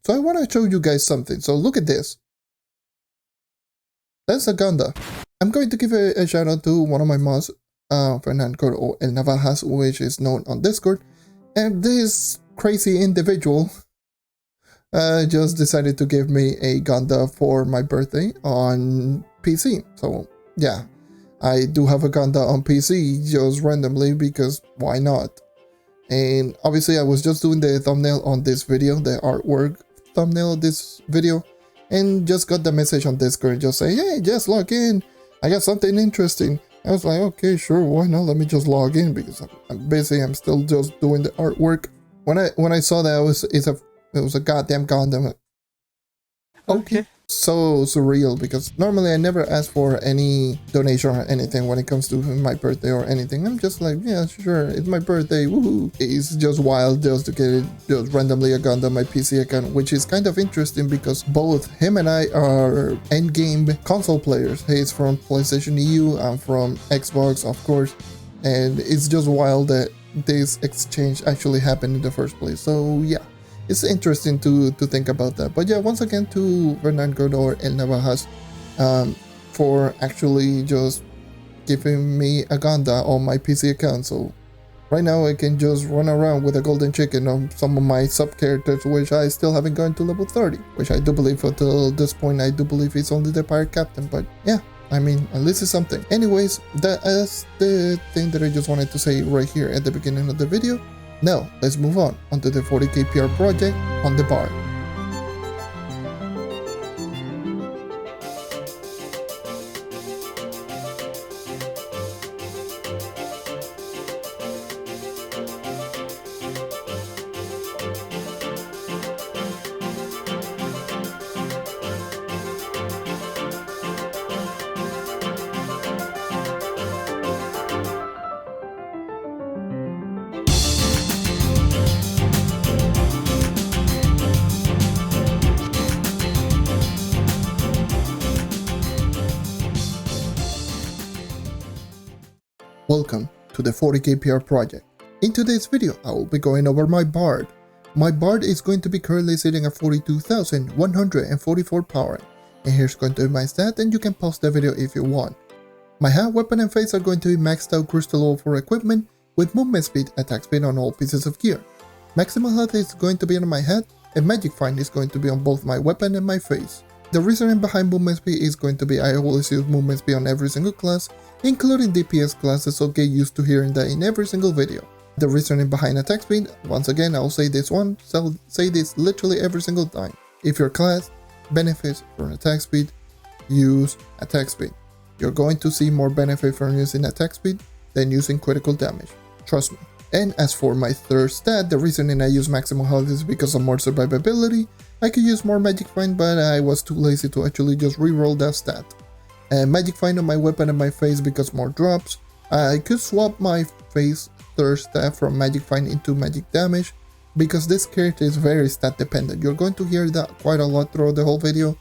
So I want to show you guys something. So look at this. That's a Ganda. I'm going to give a shout out to one of my mods, 𝗘𝘃𝗲𝗿𝘆, which is known on Discord. And this crazy individual just decided to give me a Ganda for my birthday on PC. So yeah, I do have a Ganda on PC just randomly because why not? And obviously I was just doing the thumbnail on this video, the artwork thumbnail of this video, and just got the message on Discord just say, hey, just log in, I got something interesting. I was like, okay, sure, why not? Let me just log in because I'm busy. I'm still just doing the artwork. When I saw that it was a goddamn Ganda. Okay. So surreal because normally I never ask for any donation or anything when it comes to my birthday or anything. I'm just like, yeah, sure, it's my birthday, woohoo. It's just wild just to get it just randomly a Ganda on my PC account, which is kind of interesting because both him and I are endgame console players. He's from PlayStation EU, I'm from Xbox, of course, and it's just wild that this exchange actually happened in the first place. So yeah. It's interesting to think about that. But yeah, once again to 𝗘𝘃𝗲𝗿𝘆 for actually just giving me a Ganda on my PC account. So right now I can just run around with a golden chicken on some of my sub characters, which I still haven't gone to level 30, which I do believe until this point I do believe it's only the pirate captain. But yeah, I mean, at least it's something. Anyways, that's the thing that I just wanted to say right here at the beginning of the video. Now, let's move on onto the 40k PR project on the bar. Welcome to the 40k PR project. In today's video, I will be going over my bard. My bard is going to be currently sitting at 42,144 power. And here's going to be my stat, and you can pause the video if you want. My hat, weapon, and face are going to be maxed out crystal level for equipment with movement speed, attack speed on all pieces of gear. Maximum health is going to be on my head, and magic find is going to be on both my weapon and my face. The reasoning behind movement speed is going to be I always use movement speed on every single class, including DPS classes, so get used to hearing that in every single video. The reasoning behind attack speed, once again I'll say this one, so say this literally every single time. If your class benefits from attack speed, use attack speed. You're going to see more benefit from using attack speed than using critical damage, trust me. And as for my third stat, the reasoning I use maximum health is because of more survivability. I could use more magic find, but I was too lazy to actually just reroll that stat. And magic find on my weapon and my face because more drops. I could swap my face third stat from magic find into magic damage because this character is very stat dependent. You're going to hear that quite a lot throughout the whole video.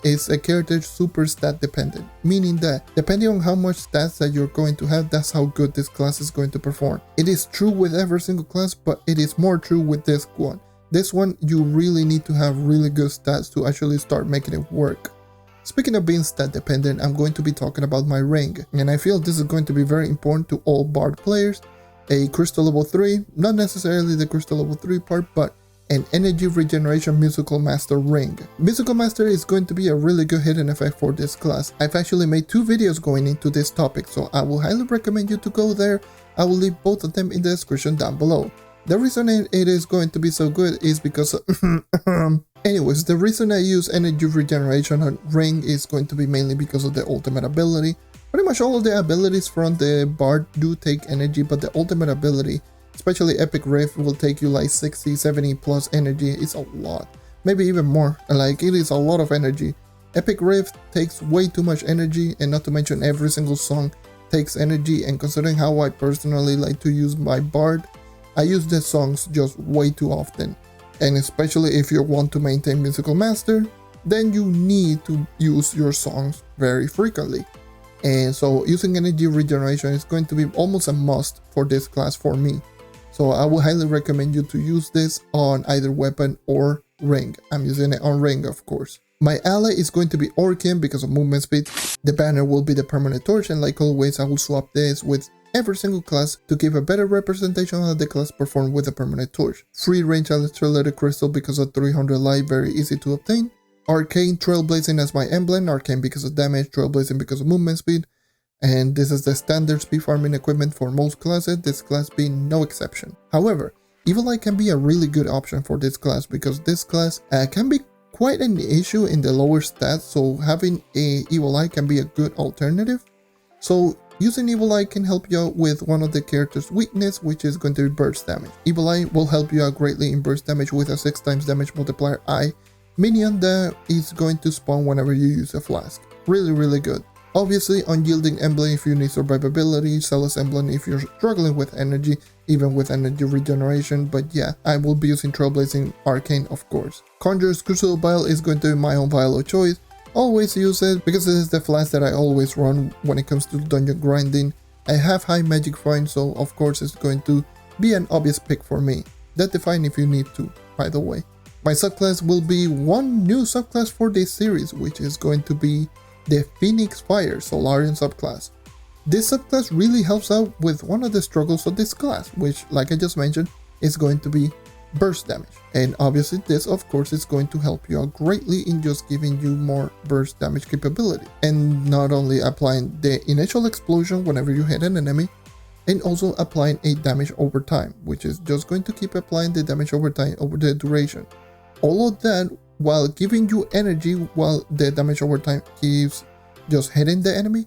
It's a character super stat dependent, meaning that depending on how much stats that you're going to have, that's how good this class is going to perform. It is true with every single class, but it is more true with this one. This one, you really need to have really good stats to actually start making it work. Speaking of being stat dependent, I'm going to be talking about my ring, and I feel this is going to be very important to all bard players. A crystal level 3, not necessarily the crystal level 3 part, but an energy regeneration musical master ring. Musical master is going to be a really good hidden effect for this class. I've actually made 2 videos going into this topic, so I will highly recommend you to go there. I will leave both of them in the description down below. The reason it is going to be so good is because anyways, the reason I use energy regeneration on ring is going to be mainly because of the ultimate ability. Pretty much all of the abilities from the bard do take energy, but the ultimate ability, especially Epic Rift, will take you like 60, 70 plus energy. It's a lot, maybe even more. Like, it is a lot of energy. Epic Rift takes way too much energy, and not to mention every single song takes energy, and considering how I personally like to use my bard, I use the songs just way too often. And especially if you want to maintain musical master, then you need to use your songs very frequently. And so using energy regeneration is going to be almost a must for this class for me. So I would highly recommend you to use this on either weapon or ring. I'm using it on ring, of course. My ally is going to be 𝗘𝘃𝗀𝘀 because of movement speed. The banner will be the permanent torch, and like always I will swap this with every single class to give a better representation of the class performed with a permanent torch. Free range electrolytic crystal because of 300 light, very easy to obtain. Arcane Trailblazing as my emblem, arcane because of damage, trailblazing because of movement speed. And this is the standard speed farming equipment for most classes, this class being no exception. However, Evil Eye can be a really good option for this class because this class can be quite an issue in the lower stats, so having a Evil Eye can be a good alternative. So using Evil Eye can help you out with one of the character's weakness, which is going to be burst damage. Evil Eye will help you out greatly in burst damage with a 6x damage multiplier eye minion that is going to spawn whenever you use a flask. Really good. Obviously, Unyielding Emblem if you need survivability, Zealous Emblem if you're struggling with energy, even with energy regeneration, but yeah, I will be using Trailblazing Arcane of course. Conjurer's 𝗘𝘃𝗲𝗿𝘆 is going to be my own vial of choice. Always use it because this is the flask that I always run when it comes to dungeon grinding. I have high magic find, so of course it's going to be an obvious pick for me. That define if you need to, by the way. My subclass will be one new subclass for this series, which is going to be the Phoenix Fire Solarian subclass. This subclass really helps out with one of the struggles of this class, which, like I just mentioned, is going to be burst damage. And obviously this of course is going to help you out greatly in just giving you more burst damage capability. And not only applying the initial explosion whenever you hit an enemy, and also applying a damage over time, which is just going to keep applying the damage over time over the duration. All of that while giving you energy while the damage over time keeps just hitting the enemy.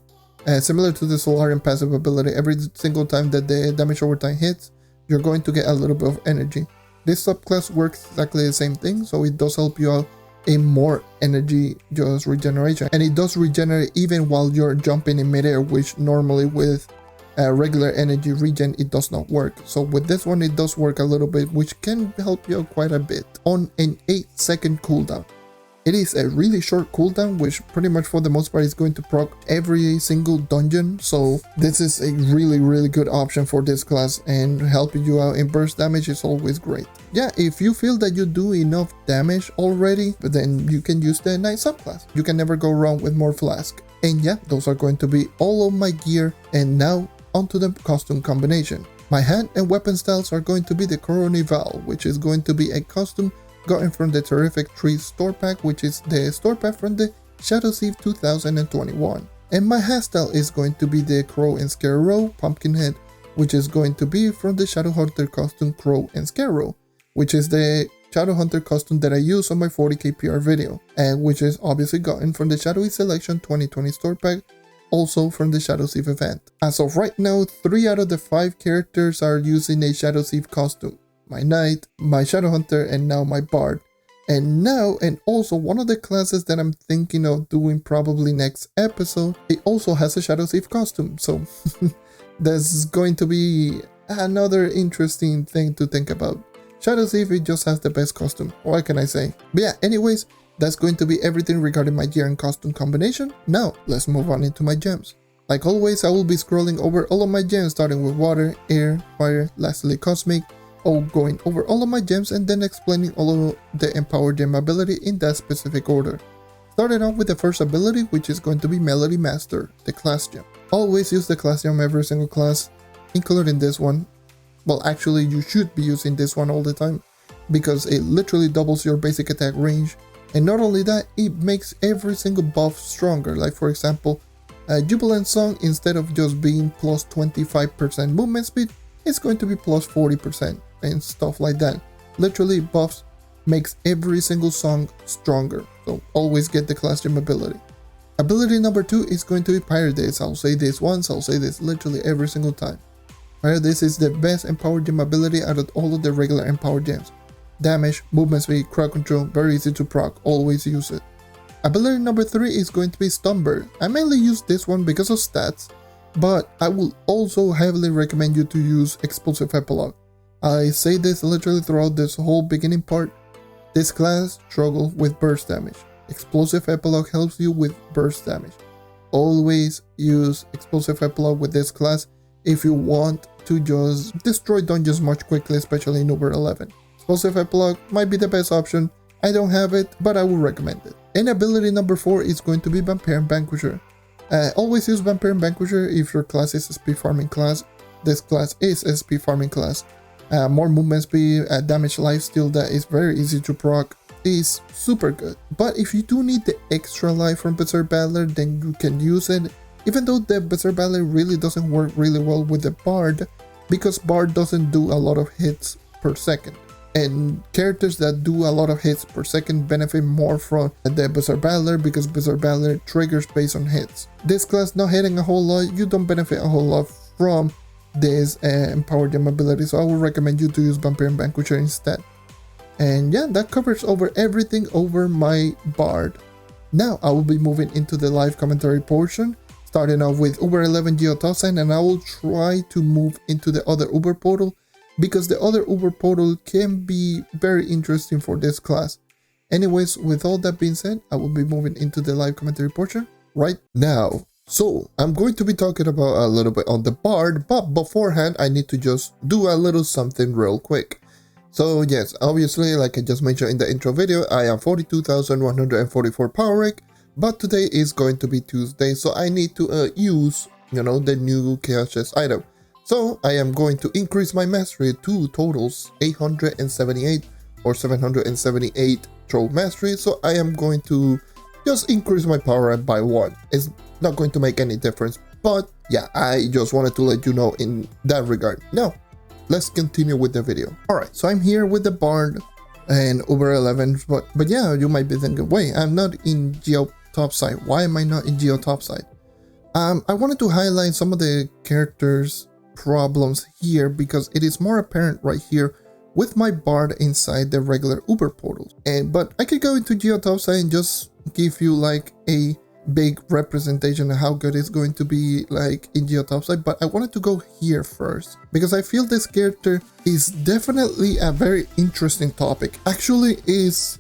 Similar to the Solarian passive ability, every single time that the damage over time hits, you're going to get a little bit of energy. This subclass works exactly the same thing, so it does help you out in more energy just regeneration. And it does regenerate even while you're jumping in midair, which normally with regular energy regen it does not work. So with this one it does work a little bit, which can help you out quite a bit on an 8-second cooldown. It is a really short cooldown, which pretty much for the most part is going to proc every single dungeon, so this is a really good option for this class, and helping you out in burst damage is always great. Yeah, if you feel that you do enough damage already, but then you can use the Knight subclass. You can never go wrong with more flask. And yeah, those are going to be all of my gear, and now onto the costume combination. My hand and weapon styles are going to be the 𝗘𝘃𝗃𝗍𝗆, which is going to be a costume gotten from the Terrific Trees store pack, which is the store pack from the Shadow Thief 2021. And my hairstyle is going to be the Crow and Scarecrow Pumpkinhead, which is going to be from the Shadowhunter costume Crow and Scarecrow, which is the Shadowhunter costume that I use on my 40k PR video, and which is obviously gotten from the Shadowy Selection 2020 store pack, also from the Shadow Thief event. As of right now, 3 out of the 5 characters are using a Shadow Thief costume. My Knight, my Shadowhunter, and now my Bard. And also one of the classes that I'm thinking of doing probably next episode, it also has a Shadow Thief costume, so that's going to be another interesting thing to think about. Shadow Thief, it just has the best costume, what can I say? But yeah, anyways, that's going to be everything regarding my gear and costume combination. Now, let's move on into my gems. Like always, I will be scrolling over all of my gems, starting with water, air, fire, lastly cosmic, all going over all of my gems and then explaining all of the empowered gem ability in that specific order. Starting off with the first ability, which is going to be Melody Master, the class gem. Always use the class gem every single class, including this one. Well, actually you should be using this one all the time, because it literally doubles your basic attack range, and not only that, it makes every single buff stronger. Like for example, Jubilant Song, instead of just being plus 25% movement speed, it's going to be plus 40% and stuff like that. Literally buffs makes every single song stronger, so always get the class gem ability. Ability number 2 is going to be Paradise. I'll say this once, I'll say this literally every single time. Paradise is the best empowered gem ability out of all of the regular empowered gems. Damage, movement speed, crowd control, very easy to proc, always use it. Ability number 3 is going to be Stunbird. I mainly use this one because of stats, but I will also heavily recommend you to use Explosive Epilogue. I say this literally throughout this whole beginning part. This class struggles with burst damage. Explosive Epilogue helps you with burst damage. Always use Explosive Epilogue with this class if you want to just destroy dungeons much quickly, especially in over 11. Explosive Epilogue might be the best option I don't have it, but I would recommend it. And ability number 4 is going to be Vampire and Vanquisher. Always use Vampire and Vanquisher if your class is a speed farming class. This class is a speed farming class. More movement speed, damage lifesteal that is very easy to proc is super good. But if you do need the extra life from Berserk Battler, then you can use it. Even though the Berserk Battler really doesn't work really well with the Bard, because Bard doesn't do a lot of hits per second. And characters that do a lot of hits per second benefit more from the Berserk Battler, because Berserk Battler triggers based on hits. This class not hitting a whole lot, you don't benefit a whole lot from this Empower Gem ability, so I would recommend you to use Vampire and Vanquisher instead. And yeah, that covers over everything over my Bard. Now I will be moving into the live commentary portion, starting off with U11 Topside, and I will try to move into the other Uber portal, because the other Uber portal can be very interesting for this class. Anyways, with all that being said, I will be moving into the live commentary portion right now. So I'm going to be talking about a little bit on the Bard, but beforehand I need to just do a little something real quick. So yes, obviously, like I just mentioned in the intro video, I am 42,144 power rank, but today is going to be Tuesday, so I need to use, the new Chaos Chest item. So I am going to increase my mastery to totals 878 or 778 trove mastery. So I am going to just increase my power up by 1. It's not going to make any difference, but yeah, I just wanted to let you know in that regard. Now, let's continue with the video. Alright, so I'm here with the Bard and U11, but yeah, you might be thinking, wait, I'm not in U11 Topside. Why am I not in U11 Topside? I wanted to highlight some of the characters' problems here, because it is more apparent right here with my Bard inside the regular Uber portals. But I could go into U11 Topside and just give you like a big representation of how good it's going to be like in U11 Topside, but I wanted to go here first because I feel this character is definitely a very interesting topic. Actually,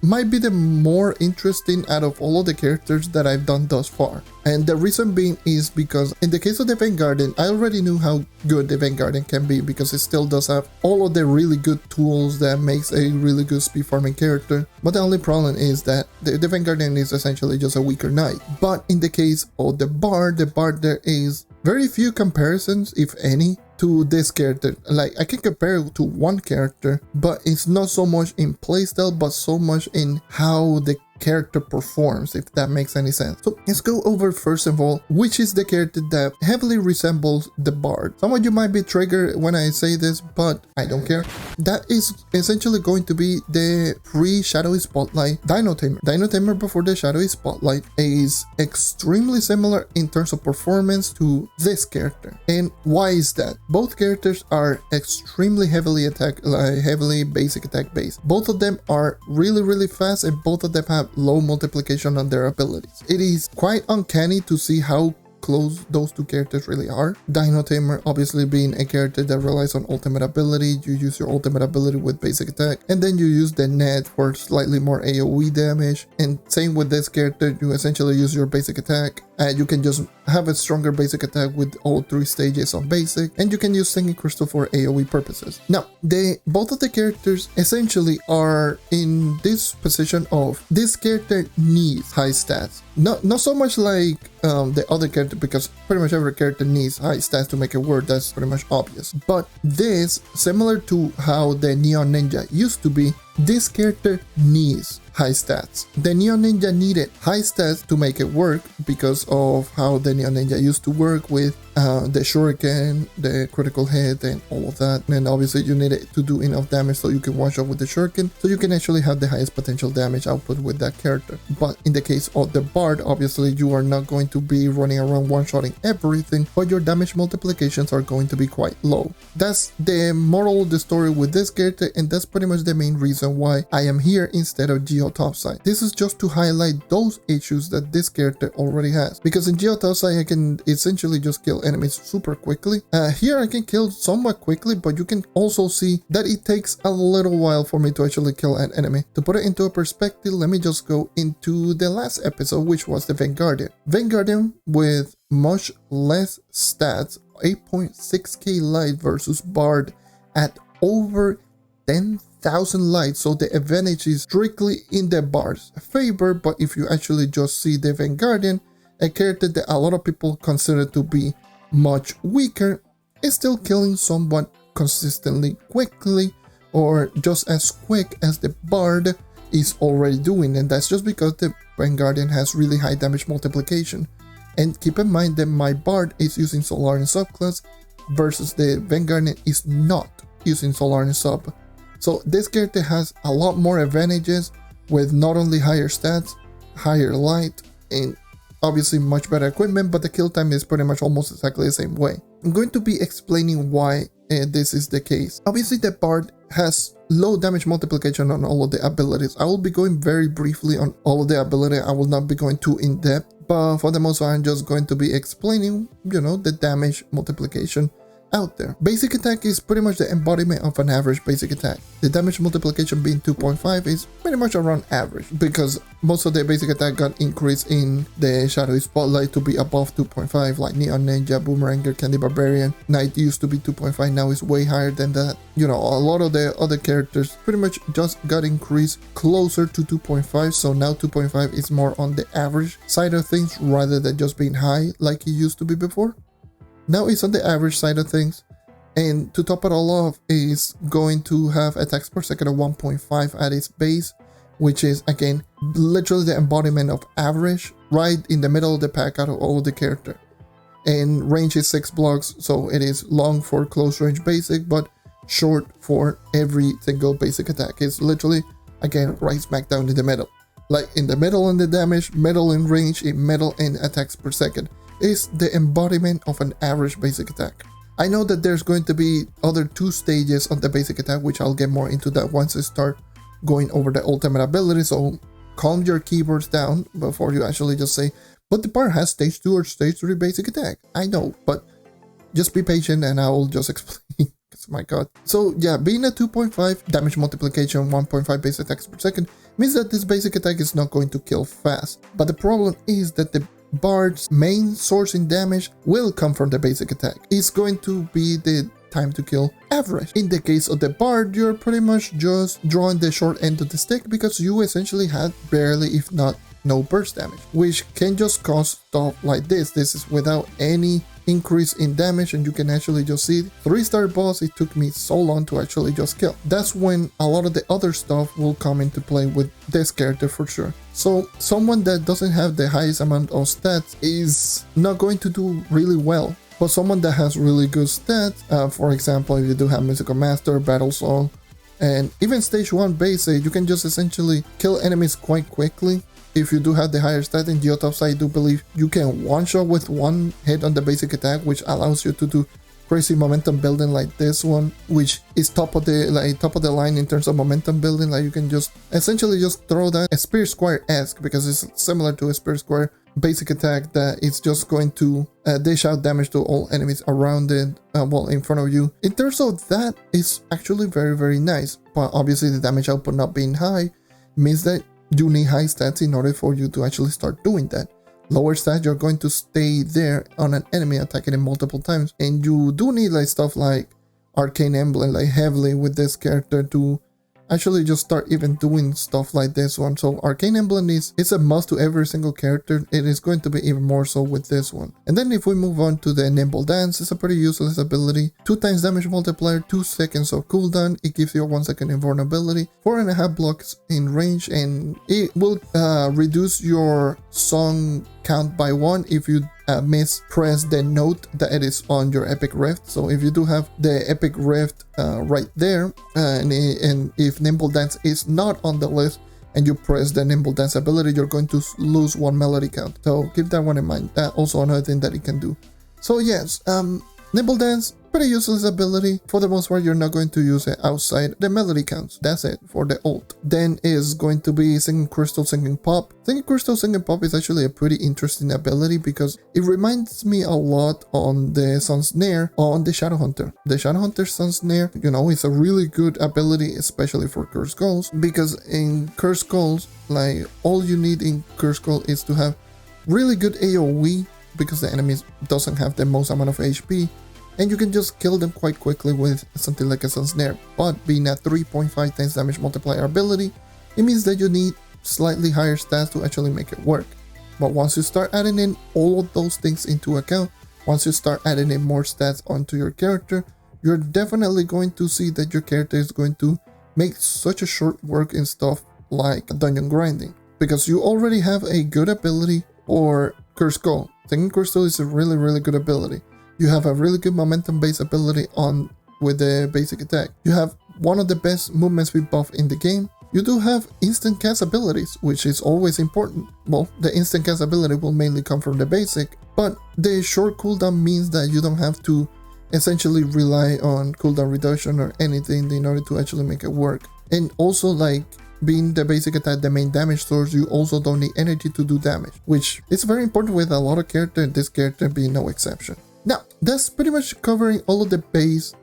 might be the more interesting out of all of the characters that I've done thus far. And the reason being is because in the case of the Vanguardian, I already knew how good the Vanguardian can be, because it still does have all of the really good tools that makes a really good speed farming character. But the only problem is that the Vanguardian is essentially just a weaker knight. But in the case of the Bard, there is very few comparisons, if any, to this character. Like, I can compare it to one character, but it's not so much in playstyle, but so much in how the character performs, if that makes any sense. So let's go over first of all, which is the character that heavily resembles the Bard. Some of you might be triggered when I say this, but I don't care. That is essentially going to be the pre-Shadowy Spotlight Dino Tamer. Dino Tamer before the Shadowy Spotlight is extremely similar in terms of performance to this character. And why is that? Both characters are extremely heavily heavily basic attack based. Both of them are really fast, and both of them have low multiplication on their abilities. It is quite uncanny to see how close those two characters really are. Dino Tamer obviously being a character that relies on ultimate ability. You use your ultimate ability with basic attack, and then you use the net for slightly more AoE damage. And same with this character, you essentially use your basic attack. You can just have a stronger basic attack with all 3 stages on basic, and you can use Singing Crystal for AoE purposes. Now, both of the characters essentially are in this position of this character needs high stats. Not so much like the other character, because pretty much every character needs high stats to make it work. That's pretty much obvious. But this, similar to how the Neon Ninja used to be, this character needs high stats. The Neon Ninja needed high stats to make it work because of how the Neon Ninja used to work with the shuriken, the critical hit, and all of that. And obviously you need it to do enough damage so you can one shot with the shuriken, so you can actually have the highest potential damage output with that character. But in the case of the Bard, obviously you are not going to be running around one-shotting everything, but your damage multiplications are going to be quite low. That's the moral of the story with this character, and that's pretty much the main reason why I am here instead of U11 Topside. This is just to highlight those issues that this character already has, because in U11 Topside I can essentially just kill enemies super quickly. Here I can kill somewhat quickly, but you can also see that it takes a little while for me to actually kill an enemy. To put it into a perspective, let me just go into the last episode, which was the Vanguardian. Vanguardian with much less stats, 8.6k light versus Bard at over 10,000 1000 light, so the advantage is strictly in the bard's favor. But if you actually just see the Vanguardian, a character that a lot of people consider to be much weaker, is still killing somewhat consistently quickly, or just as quick as the bard is already doing, and that's just because the Vanguardian has really high damage multiplication. And keep in mind that my bard is using Solarian subclass versus the Vanguardian is not using Solarian sub. So this character has a lot more advantages with not only higher stats, higher light, and obviously much better equipment, but the kill time is pretty much almost exactly the same way. I'm going to be explaining why this is the case. Obviously the bard has low damage multiplication on all of the abilities. I will be going very briefly on all of the ability. I will not be going too in depth, but for the most part I'm just going to be explaining, you know, the damage multiplication out there. Basic attack is pretty much the embodiment of an average basic attack. The damage multiplication being 2.5 is pretty much around average, because most of the basic attack got increased in the Shadowy Spotlight to be above 2.5, like Neon Ninja, Boomeranger, Candy Barbarian. Knight used to be 2.5, now is way higher than that. You know, a lot of the other characters pretty much just got increased closer to 2.5, so now 2.5 is more on the average side of things rather than just being high like it used to be before. Now it's on the average side of things, and to top it all off is going to have attacks per second of 1.5 at its base, which is again literally the embodiment of average, right in the middle of the pack out of all of the character. And range is 6 blocks, so it is long for close range basic, but short for every single basic attack. It's literally again right smack down in the middle, like in the middle in the damage, middle in range, in middle in attacks per second. Is the embodiment of an average basic attack. I know that there's going to be other 2 stages of the basic attack, which I'll get more into that once I start going over the ultimate ability, so calm your keyboards down before you actually just say, but the part has stage 2 or stage 3 basic attack. I know, but just be patient and I will just explain, because my god. So yeah, being a 2.5 damage multiplication, 1.5 basic attacks per second, means that this basic attack is not going to kill fast. But the problem is that the bard's main source in damage will come from the basic attack. It's going to be the time to kill average. In the case of the bard, you're pretty much just drawing the short end of the stick, because you essentially had barely, if not no burst damage, which can just cause stuff like this. This is without any increase in damage, and you can actually just see 3-star boss. It took me so long to actually just kill. That's when a lot of the other stuff will come into play with this character for sure. So someone that doesn't have the highest amount of stats is not going to do really well. But someone that has really good stats, for example, if you do have Musical Master, Battle Song, and even stage 1 basic, you can just essentially kill enemies quite quickly. If you do have the higher stat in U11 Topside, I do believe you can one-shot with 1 hit on the basic attack, which allows you to do crazy momentum building like this one, which is top of the line in terms of momentum building. Like you can just essentially just throw that a Spear Square-esque, because it's similar to a Spear Square basic attack that it's just going to dish out damage to all enemies around it, well, in front of you. In terms of that, it's actually very, very nice, but obviously the damage output not being high means that you need high stats in order for you to actually start doing that. Lower stats, you're going to stay there on an enemy, attacking it multiple times, and you do need like stuff like Arcane Emblem like heavily with this character to actually just start even doing stuff like this one. So Arcane Emblem it's a must to every single character. It is going to be even more so with this one. And then if we move on to the Nimble Dance, it's a pretty useless ability. 2 times damage multiplier, 2 seconds of cooldown. It gives you a 1 second invulnerability, 4.5 blocks in range, and it will reduce your song count by 1 if you mispress the note that it is on your Epic Rift. So if you do have the Epic Rift right there, and if Nimble Dance is not on the list and you press the Nimble Dance ability, you're going to lose 1 melody count. So keep that one in mind. Also another thing that it can do. So yes, Nimble Dance, pretty useless ability. For the most part, you're not going to use it outside the melody counts. That's it for the ult. Then is going to be Singing Crystal, Singing Pop. Singing Crystal, Singing Pop is actually a pretty interesting ability because it reminds me a lot on the Sun Snare on the Shadow Hunter. The Shadow Hunter Sun Snare, you know, is a really good ability, especially for Cursed Skulls, because in Cursed Skulls, like all you need in Cursed Skull is to have really good AoE, because the enemy doesn't have the most amount of HP, and you can just kill them quite quickly with something like a Sun Snare. But being a 3.5 times damage multiplier ability, it means that you need slightly higher stats to actually make it work. But once you start adding in all of those things into account, once you start adding in more stats onto your character, you're definitely going to see that your character is going to make such a short work in stuff like dungeon grinding, because you already have a good ability or 𝗘𝘃𝗀𝗆. Taking 𝗘𝘃𝗀𝗆 is a really good ability. You have a really good momentum based ability on with the basic attack. You have one of the best movement speed buff in the game. You do have instant cast abilities, which is always important. Well, the instant cast ability will mainly come from the basic, but the short cooldown means that you don't have to essentially rely on cooldown reduction or anything in order to actually make it work. And also, like, being the basic attack the main damage source, you also don't need energy to do damage, which is very important with a lot of characters, this character being no exception. Now, that's pretty much covering all of the base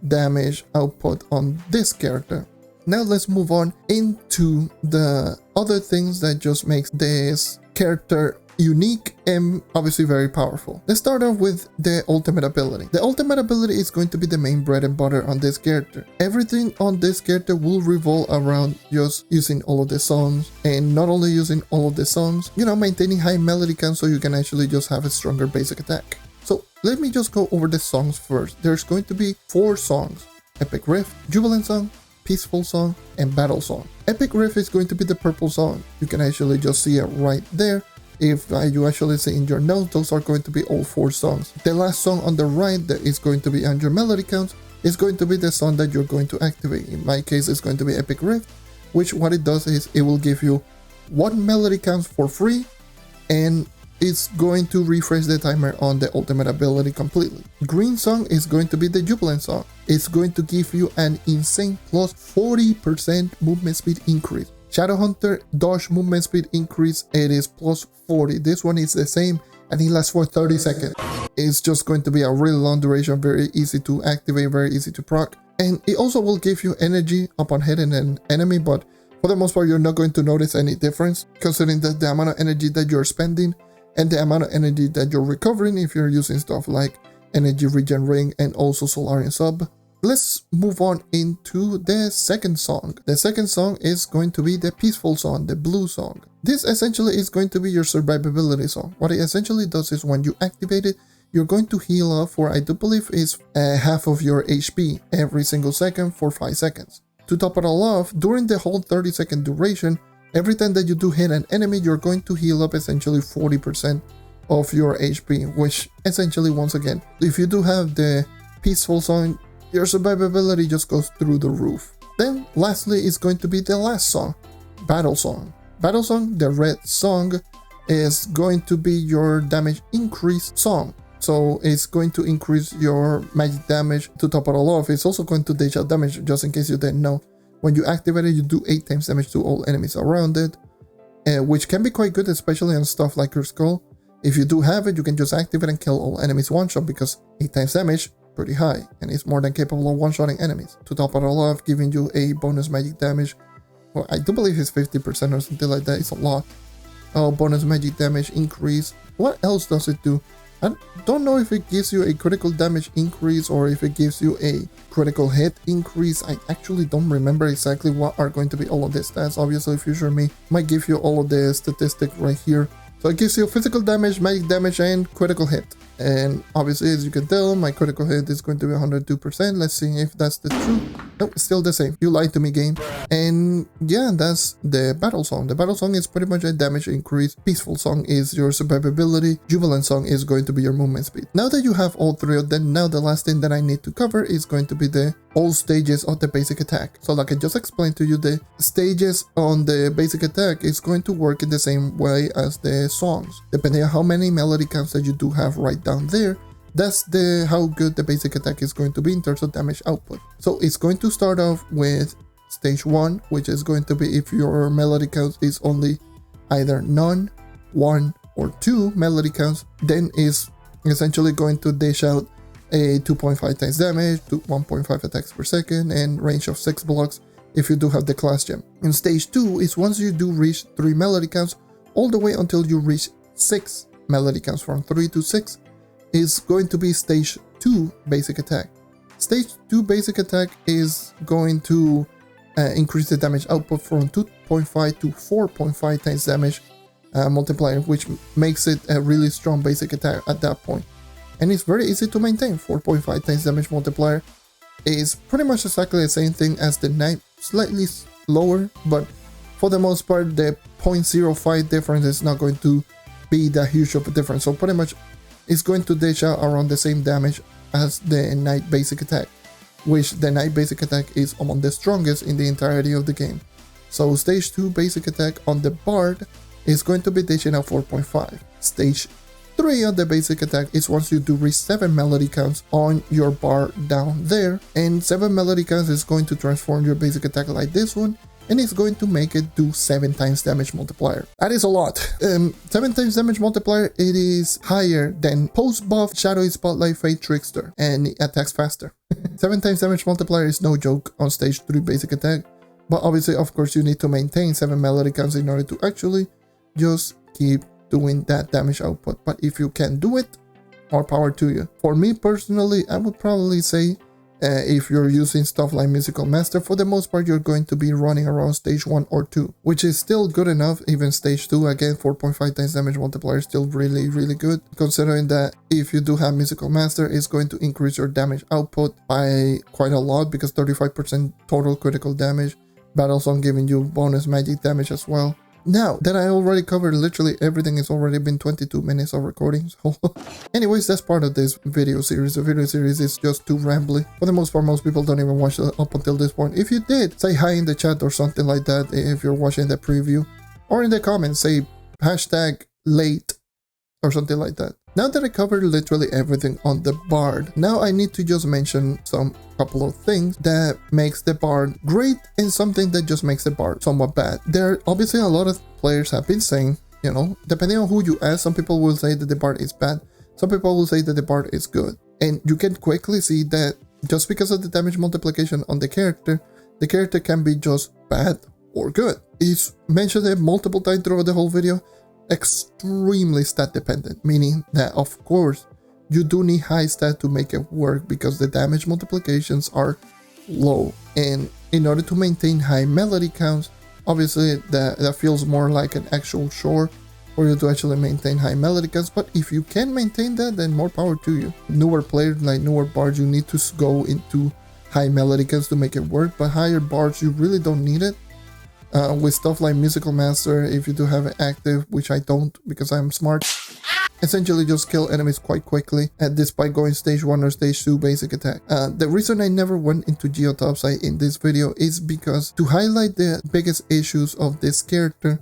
damage output on this character. Now let's move on into the other things that just makes this character unique and obviously very powerful. Let's start off with the ultimate ability. The ultimate ability is going to be the main bread and butter on this character. Everything on this character will revolve around just using all of the songs, and not only using all of the songs, you know, maintaining high melody count so you can actually just have a stronger basic attack. So let me just go over the songs first. There's going to be 4 songs: Epic Riff, Jubilant Song, Peaceful Song, and Battle Song. Epic Riff is going to be the purple song. You can actually just see it right there. If you actually see in your notes, those are going to be all 4 songs. The last song on the right that is going to be on your melody counts is going to be the song that you're going to activate. In my case, it's going to be Epic Riff, which what it does is it will give you 1 melody counts for free, and it's going to refresh the timer on the ultimate ability completely. Green song is going to be the Jubilant Song. It's going to give you an insane plus 40% movement speed increase. Shadowhunter dodge movement speed increase, it is plus 40. This one is the same and it lasts for 30 seconds. It's just going to be a really long duration, very easy to activate, very easy to proc. And it also will give you energy upon hitting an enemy, but for the most part you're not going to notice any difference, considering that the amount of energy that you're spending and the amount of energy that you're recovering if you're using stuff like Energy Regen Ring and also Solarian Sub. Let's move on into the second song. The second song is going to be the Peaceful Song, the blue song. This essentially is going to be your survivability song. What it essentially does is when you activate it, you're going to heal up for, I do believe, is half of your HP every single second for 5 seconds. To top it all off, during the whole 30-second duration, every time that you do hit an enemy, you're going to heal up essentially 40% of your HP, which essentially, once again, if you do have the Peaceful Song, your survivability just goes through the roof. Then lastly is going to be the last song, Battle Song. Battle Song, the red song, is going to be your damage increase song. So it's going to increase your magic damage. To top it all off, it's also going to dish out damage, just in case you didn't know. When you activate it, you do 8 times damage to all enemies around it, which can be quite good, especially on stuff like 𝗘𝘃𝗀𝗆. If you do have it, you can just activate and kill all enemies one-shot, because 8 times damage, pretty high, and it's more than capable of one-shotting enemies. To top it all off, giving you a bonus magic damage. Well, I do believe it's 50% or something like that. It's a lot. Oh, bonus magic damage increase. What else does it do? I don't know if it gives you a critical damage increase or if it gives you a critical hit increase. I actually don't remember exactly what are going to be all of the stats. Obviously, Future Me might give you all of the statistics right here. So it gives you physical damage, magic damage, and critical hit. And obviously, as you can tell, my critical hit is going to be 102%. Let's see if that's the truth. Nope, still the same. You lied to me, game. And yeah, that's the Battle Song. The Battle Song is pretty much a damage increase. Peaceful Song is your survivability. Jubilant Song is going to be your movement speed. Now that you have all 3 of them, now the last thing that I need to cover is going to be the all stages of the basic attack. So like I just explained to you, the stages on the basic attack is going to work in the same way as the songs. Depending on how many melody counts that you do have right down there, that's how good the basic attack is going to be in terms of damage output. So it's going to start off with stage 1, which is going to be if your melody count is only either none, 1, or 2 melody counts, then is essentially going to dish out a 2.5 times damage, to 1.5 attacks per second, and range of 6 blocks if you do have the class gem. In stage 2 is once you do reach 3 melody counts, all the way until you reach 6 melody counts. From 3 to 6 is going to be stage 2 basic attack. Stage 2 basic attack is going to increase the damage output from 2.5 to 4.5 times damage multiplier, which makes it a really strong basic attack at that point. And it's very easy to maintain. 4.5 times damage multiplier is pretty much exactly the same thing as the knight, slightly lower, but for the most part the 0.05 difference is not going to be that huge of a difference. So pretty much it's going to dish out around the same damage as the knight basic attack, which the knight basic attack is among the strongest in the entirety of the game. So stage 2 basic attack on the bard is going to be dishing out 4.5. Stage 3 of the basic attack is once you do reach 7 melody counts on your bar down there, and 7 melody counts is going to transform your basic attack like this one, and it's going to make it do 7 times damage multiplier. That is a lot. 7 times damage multiplier, it is higher than post buff Shadow Spotlight 𝗘𝘃𝗃𝗍, and it attacks faster. 7 times damage multiplier is no joke on stage 3 basic attack, but obviously of course you need to maintain 7 melody counts in order to actually just keep doing that damage output. But if you can do it, more power to you. For me personally, I would probably say if you're using stuff like Musical Master, for the most part you're going to be running around stage 1 or 2, which is still good enough. Even stage 2, again, 4.5 times damage multiplier is still really good, considering that if you do have Musical Master, it's going to increase your damage output by quite a lot, because 35% total critical damage, Battle Song giving you bonus magic damage as well. Now that I already covered literally everything, it's already been 22 minutes of recording, so anyways, that's part of this video series. The video series is just too rambly. For the most part, most people don't even watch it up until this point. If you did, say hi in the chat or something like that if you're watching the preview, or in the comments say hashtag late or something like that. Now that I covered literally everything on the bard, now I need to just mention some couple of things that makes the bard great and something that just makes the bard somewhat bad. There obviously a lot of players have been saying, you know, depending on who you ask, some people will say that the bard is bad, some people will say that the bard is good, and you can quickly see that just because of the damage multiplication on the character can be just bad or good. It's mentioned it multiple times throughout the whole video. Extremely stat dependent, meaning that of course you do need high stat to make it work, because the damage multiplications are low, and in order to maintain high melody counts, obviously that feels more like an actual chore for you to actually maintain high melody counts. But if you can maintain that, then more power to you. Newer players, like newer bards, you need to go into high melody counts to make it work, but higher bards you really don't need it. With stuff like Musical Master, if you do have it active, which I don't because I'm smart, essentially just kill enemies quite quickly, despite going stage 1 or stage 2 basic attack. The reason I never went into 𝗘𝘃𝗀𝗍𝗍 Topside in this video is because to highlight the biggest issues of this character,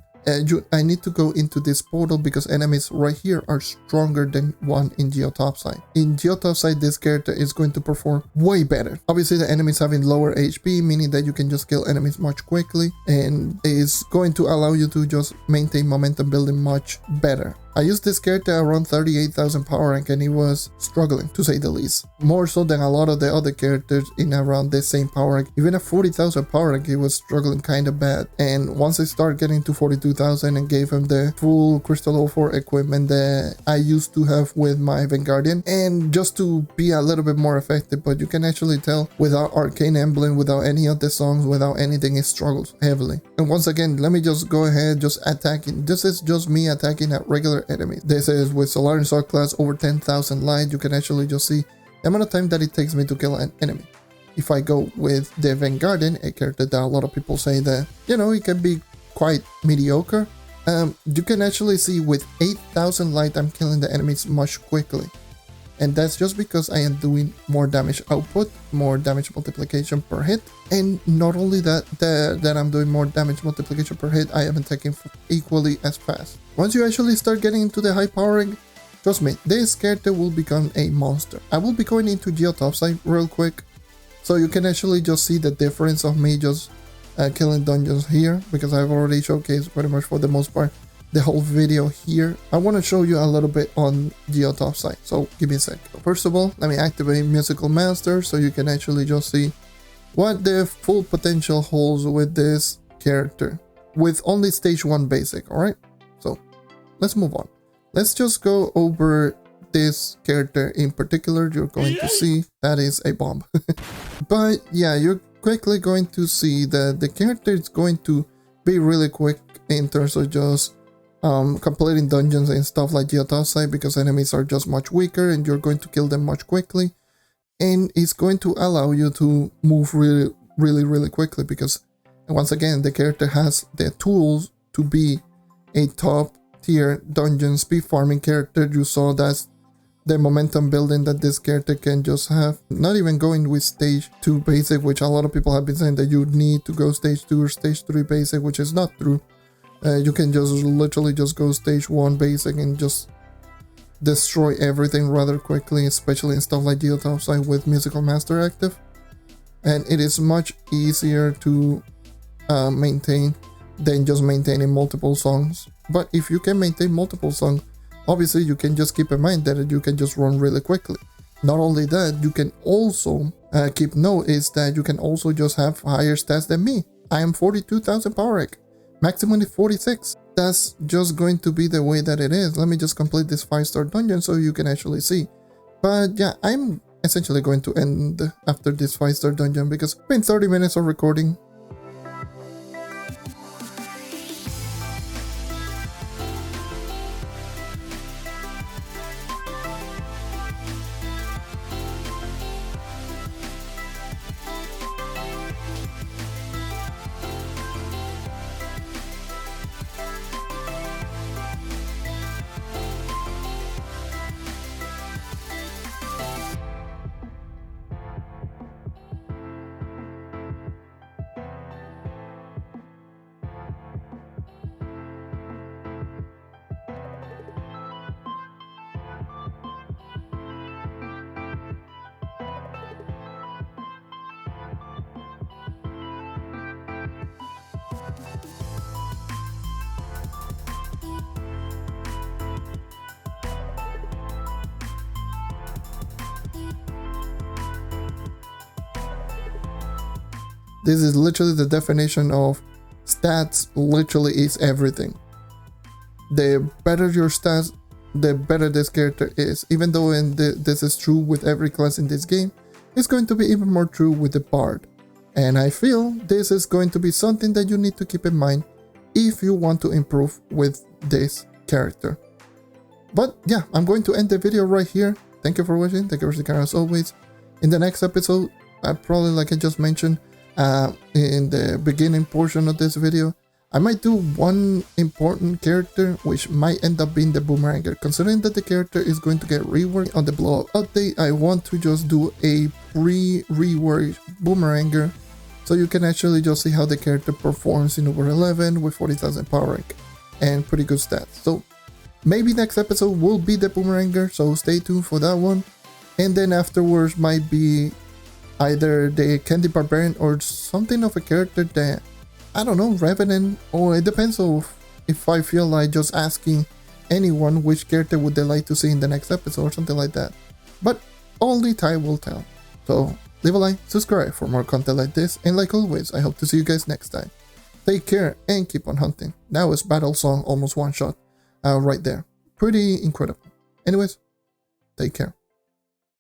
I need to go into this portal, because enemies right here are stronger than one in 𝗘𝘃𝗀𝗍𝗍 Topside. In 𝗘𝘃𝗀𝗍𝗍 Topside, this character is going to perform way better. Obviously the enemies having lower HP, meaning that you can just kill enemies much quickly, and is going to allow you to just maintain momentum building much better. I used this character around 38,000 power rank, and he was struggling, to say the least. More so than a lot of the other characters in around the same power rank. Even at 40,000 power rank, he was struggling kinda bad. And once I started getting to 42,000 and gave him the full Crystal 04 equipment that I used to have with my Vanguardian, and just to be a little bit more effective, but you can actually tell without Arcane Emblem, without any of the songs, without anything, it struggles heavily. And once again, let me just go ahead, just attacking. This is just me attacking at regular enemy. This is with Solar and Subclass over 10,000 light. You can actually just see the amount of time that it takes me to kill an enemy. If I go with the Vanguardian, a character that a lot of people say that, you know, it can be quite mediocre, you can actually see with 8,000 light I'm killing the enemies much quickly. And that's just because I am doing more damage output, more damage multiplication per hit, and not only that I'm doing more damage multiplication per hit, I am attacking equally as fast. Once you actually start getting into the high powering, trust me, this character will become a monster. I will be going into 𝗘𝘃𝗀𝗍𝗍 Topside real quick, so you can actually just see the difference of me just killing dungeons here, because I've already showcased pretty much for the most part the whole video here. I want to show you a little bit on 𝗘𝘃𝗀𝗍𝗍 Topside, so give me a sec. First of all, let me activate Musical Master so you can actually just see what the full potential holds with this character with only stage 1 basic. Alright, so let's move on. Let's just go over this character in particular, you're going to see that is a bomb. But yeah, you're quickly going to see that the character is going to be really quick in terms of just completing dungeons and stuff like U11 Topside, because enemies are just much weaker and you're going to kill them much quickly. And it's going to allow you to move really quickly, because once again, the character has the tools to be a top tier dungeon speed farming character. You saw that's the momentum building that this character can just have. Not even going with stage 2 basic, which a lot of people have been saying that you need to go stage 2 or stage 3 basic, which is not true. You can just literally just go stage 1 basic and just destroy everything rather quickly, especially in stuff like U11 Topside with Musical Master active. And it is much easier to maintain than just maintaining multiple songs. But if you can maintain multiple songs, obviously you can just keep in mind that you can just run really quickly. Not only that, you can also keep note is that you can also just have higher stats than me. I am 42,000 power rank. Maximum is 46. That's just going to be the way that it is. Let me just complete this 5-star dungeon so you can actually see. But yeah, I'm essentially going to end after this 5-star dungeon because it's been 30 minutes of recording. This is literally the definition of stats. Literally is everything. The better your stats, the better this character is. Even though this is true with every class in this game, it's going to be even more true with the Bard. And I feel this is going to be something that you need to keep in mind if you want to improve with this character. But yeah, I'm going to end the video right here. Thank you for watching. Thank you for sticking around as always. In the next episode, I probably, like I just mentioned, in the beginning portion of this video, I might do one important character which might end up being the Boomeranger. Considering that the character is going to get reworked on the blow up update, I want to just do a pre-reworked Boomeranger so you can actually just see how the character performs in U11 with 40,000 power rank and pretty good stats. So maybe next episode will be the Boomeranger, so stay tuned for that one. And then afterwards might be either the 𝗘𝘃𝗲𝗿𝘆 or something of a character that, I don't know, Revenant, or it depends on if I feel like just asking anyone which character would they like to see in the next episode or something like that. But only time will tell. So leave a like, subscribe for more content like this, and like always, I hope to see you guys next time. Take care and keep on hunting. That was Battle Song almost one shot right there. Pretty incredible. Anyways, take care.